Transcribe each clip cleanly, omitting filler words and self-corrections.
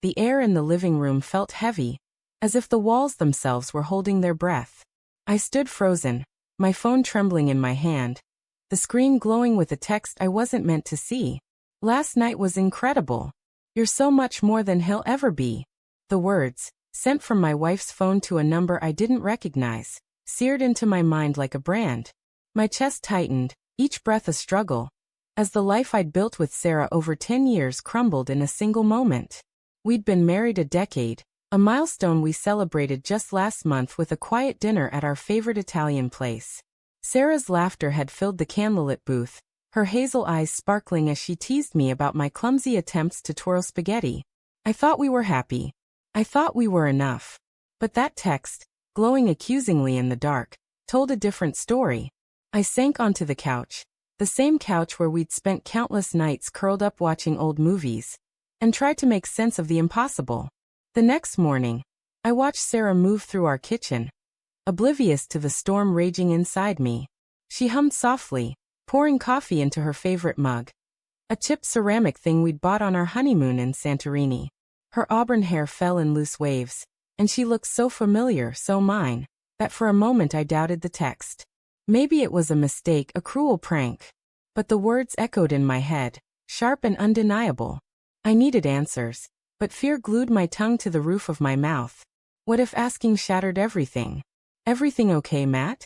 The air in the living room felt heavy, as if the walls themselves were holding their breath. I stood frozen, my phone trembling in my hand, the screen glowing with a text I wasn't meant to see. "Last night was incredible. You're so much more than he'll ever be." The words, sent from my wife's phone to a number I didn't recognize, seared into my mind like a brand. My chest tightened, each breath a struggle, as the life I'd built with Sarah over 10 years crumbled in a single moment. We'd been married a decade, a milestone we celebrated just last month with a quiet dinner at our favorite Italian place. Sarah's laughter had filled the candlelit booth, her hazel eyes sparkling as she teased me about my clumsy attempts to twirl spaghetti. I thought we were happy. I thought we were enough. But that text, glowing accusingly in the dark, told a different story. I sank onto the couch, the same couch where we'd spent countless nights curled up watching old movies, and tried to make sense of the impossible. The next morning, I watched Sarah move through our kitchen, oblivious to the storm raging inside me. She hummed softly, pouring coffee into her favorite mug, a chipped ceramic thing we'd bought on our honeymoon in Santorini. Her auburn hair fell in loose waves, and she looked so familiar, so mine, that for a moment I doubted the text. Maybe it was a mistake, a cruel prank. But the words echoed in my head, sharp and undeniable. I needed answers, but fear glued my tongue to the roof of my mouth. What if asking shattered everything? "Everything okay, Matt?"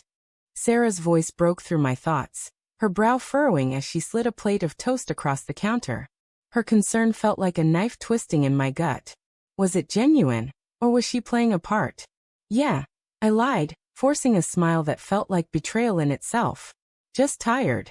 Sarah's voice broke through my thoughts, her brow furrowing as she slid a plate of toast across the counter. Her concern felt like a knife twisting in my gut. Was it genuine, or was she playing a part? "Yeah," I lied, forcing a smile that felt like betrayal in itself. "Just tired."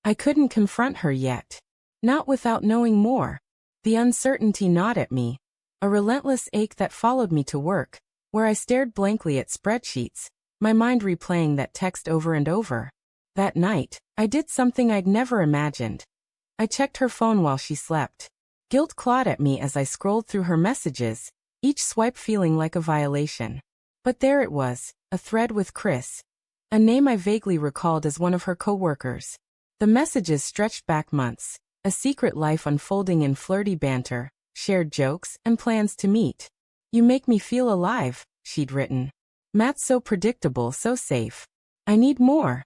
I couldn't confront her yet. Not without knowing more. The uncertainty gnawed at me, a relentless ache that followed me to work, where I stared blankly at spreadsheets, my mind replaying that text over and over. That night, I did something I'd never imagined. I checked her phone while she slept. Guilt clawed at me as I scrolled through her messages, each swipe feeling like a violation. But there it was, a thread with Chris, a name I vaguely recalled as one of her co-workers. The messages stretched back months, a secret life unfolding in flirty banter, shared jokes, and plans to meet. "You make me feel alive," she'd written. "Matt's so predictable, so safe. I need more."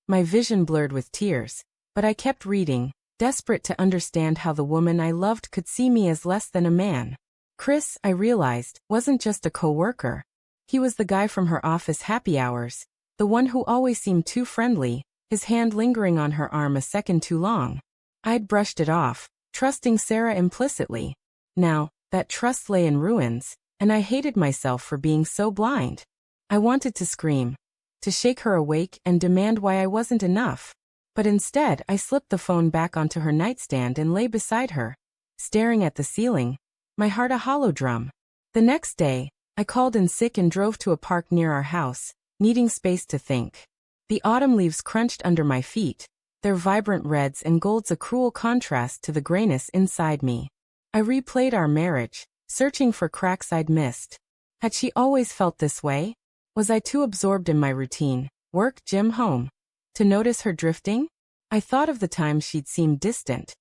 My vision blurred with tears, but I kept reading, desperate to understand how the woman I loved could see me as less than a man. Chris, I realized, wasn't just a co-worker. He was the guy from her office happy hours, the one who always seemed too friendly, his hand lingering on her arm a second too long. I'd brushed it off, trusting Sarah implicitly. Now, that trust lay in ruins, and I hated myself for being so blind. I wanted to scream, to shake her awake and demand why I wasn't enough. But instead, I slipped the phone back onto her nightstand and lay beside her, staring at the ceiling, my heart a hollow drum. The next day, I called in sick and drove to a park near our house, needing space to think. The autumn leaves crunched under my feet, their vibrant reds and golds a cruel contrast to the grayness inside me. I replayed our marriage, searching for cracks I'd missed. Had she always felt this way? Was I too absorbed in my routine, work, gym, home, to notice her drifting? I thought of the times she'd seemed distant,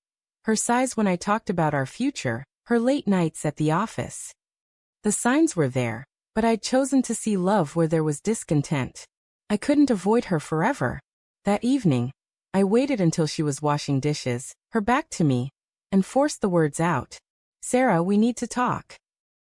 her sighs when I talked about our future, her late nights at the office. The signs were there, but I'd chosen to see love where there was discontent. I couldn't avoid her forever. That evening, I waited until she was washing dishes, her back to me, and forced the words out. "Sarah, we need to talk."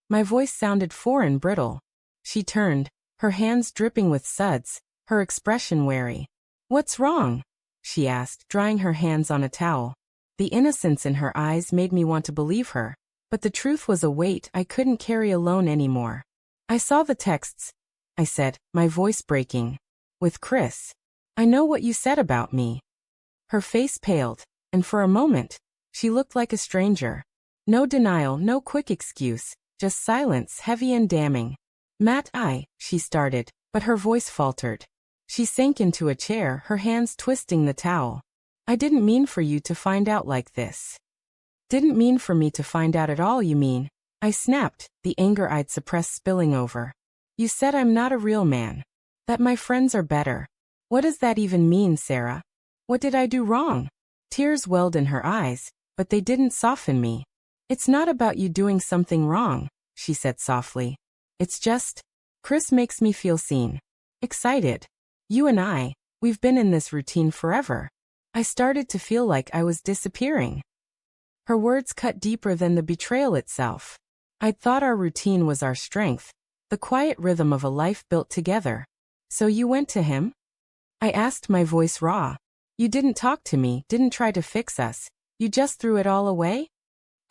My voice sounded foreign, brittle. She turned, her hands dripping with suds, her expression wary. "What's wrong?" she asked, drying her hands on a towel. The innocence in her eyes made me want to believe her, but the truth was a weight I couldn't carry alone anymore. "I saw the texts," I said, my voice breaking. "With Chris. I know what you said about me." Her face paled, and for a moment, she looked like a stranger. No denial, no quick excuse, just silence heavy and damning. "Matt, she started, but her voice faltered. She sank into a chair, her hands twisting the towel. "I didn't mean for you to find out like this." "Didn't mean for me to find out at all, you mean?" I snapped, the anger I'd suppressed spilling over. "You said I'm not a real man. That my friends are better. What does that even mean, Sarah? What did I do wrong?" Tears welled in her eyes, but they didn't soften me. It's not about you doing something wrong, she said softly. It's just, Chris makes me feel seen. Excited. You and we've been in this routine forever. I started to feel like I was disappearing. Her words cut deeper than the betrayal itself. I'd thought our routine was our strength, the quiet rhythm of a life built together. So you went to him? I asked, my voice raw. You didn't talk to me, didn't try to fix us. You just threw it all away?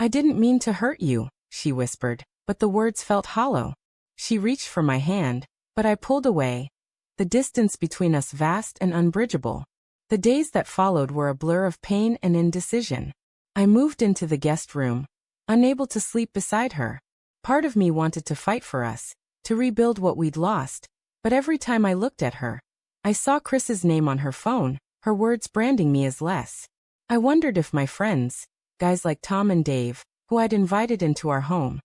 I didn't mean to hurt you, she whispered, but the words felt hollow. She reached for my hand, but I pulled away. The distance between us vast and unbridgeable. The days that followed were a blur of pain and indecision. I moved into the guest room, unable to sleep beside her. Part of me wanted to fight for us, to rebuild what we'd lost, but every time I looked at her, I saw Chris's name on her phone, her words branding me as less. I wondered if my friends, guys like Tom and Dave, who I'd invited into our home,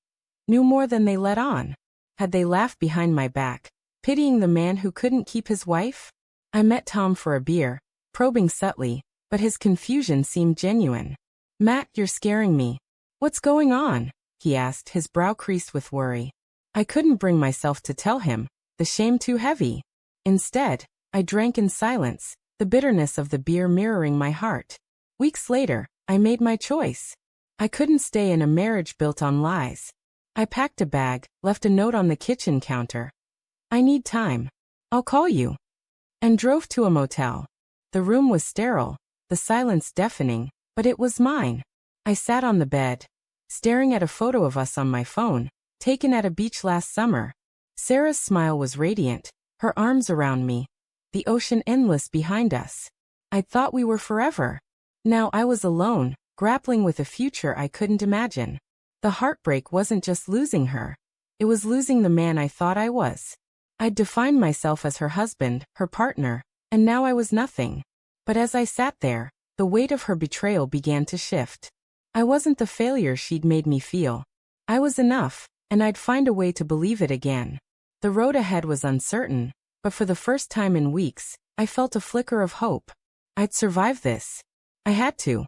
knew more than they let on. Had they laughed behind my back, pitying the man who couldn't keep his wife? I met Tom for a beer, probing subtly, but his confusion seemed genuine. Matt, you're scaring me. What's going on? He asked, his brow creased with worry. I couldn't bring myself to tell him, the shame too heavy. Instead, I drank in silence, the bitterness of the beer mirroring my heart. Weeks later, I made my choice. I couldn't stay in a marriage built on lies. I packed a bag, left a note on the kitchen counter. I need time. I'll call you. And drove to a motel. The room was sterile, the silence deafening, but it was mine. I sat on the bed, staring at a photo of us on my phone, taken at a beach last summer. Sarah's smile was radiant, her arms around me, the ocean endless behind us. I'd thought we were forever. Now I was alone, grappling with a future I couldn't imagine. The heartbreak wasn't just losing her. It was losing the man I thought I was. I'd defined myself as her husband, her partner, and now I was nothing. But as I sat there, the weight of her betrayal began to shift. I wasn't the failure she'd made me feel. I was enough, and I'd find a way to believe it again. The road ahead was uncertain, but for the first time in weeks, I felt a flicker of hope. I'd survive this. I had to.